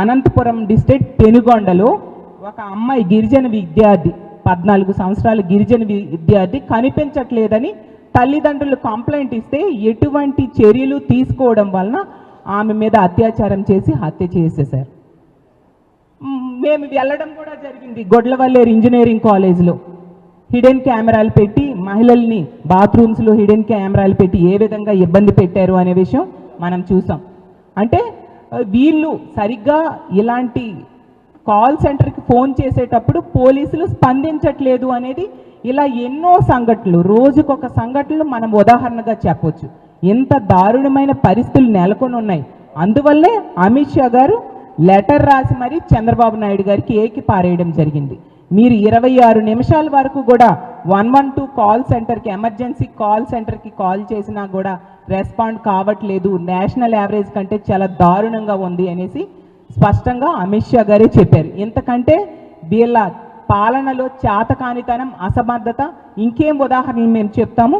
Anantapuram district పెనుగొండలో ఒక అమ్మాయి గిరిజన విద్యార్థి 14 సంవత్సరాల గిరిజన విద్యార్థి కనిపించట్లేదని తల్లిదండ్రులు కంప్లైంట్ ఇస్తే ఎటువంటి చర్యలు తీసుకోవడం వలన ఆమె మీద అత్యాచారం చేసి హత్య చేసేశారు. మేము వెళ్ళడం కూడా జరిగింది. గొడ్లవల్లేరు ఇంజనీరింగ్ కాలేజ్లో హిడెన్ కెమెరాలు పెట్టి మహిళల్ని బాత్రూమ్స్లో హిడెన్ కెమెరాలు పెట్టి ఏ విధంగా ఇబ్బంది పెట్టారు అనే విషయం మనం చూసాం. అంటే వీళ్ళు సరిగ్గా ఇలాంటి కాల్ సెంటర్కి ఫోన్ చేసేటప్పుడు పోలీసులు స్పందించట్లేదు అనేది ఇలా ఎన్నో సంఘటనలు, రోజుకొక సంఘటనలు మనం ఉదాహరణగా చెప్పొచ్చు. ఎంత దారుణమైన పరిస్థితులు నెలకొని ఉన్నాయి. అందువల్లే అమిత్ షా గారు లెటర్ రాసి మరీ చంద్రబాబు నాయుడు గారికి ఏకి పారేయడం జరిగింది. మీరు 26 నిమిషాల వరకు కూడా 112 కాల్ సెంటర్కి, ఎమర్జెన్సీ కాల్ సెంటర్కి కాల్ చేసినా కూడా రెస్పాండ్ కావట్లేదు, నేషనల్ యావరేజ్ కంటే చాలా దారుణంగా ఉంది అనేసి స్పష్టంగా అమిత్ షా గారే చెప్పారు. ఇంతకంటే వీళ్ళ పాలనలో చేతకానితనం, అసమర్థత ఇంకేం ఉదాహరణలు మేము చెప్తాము.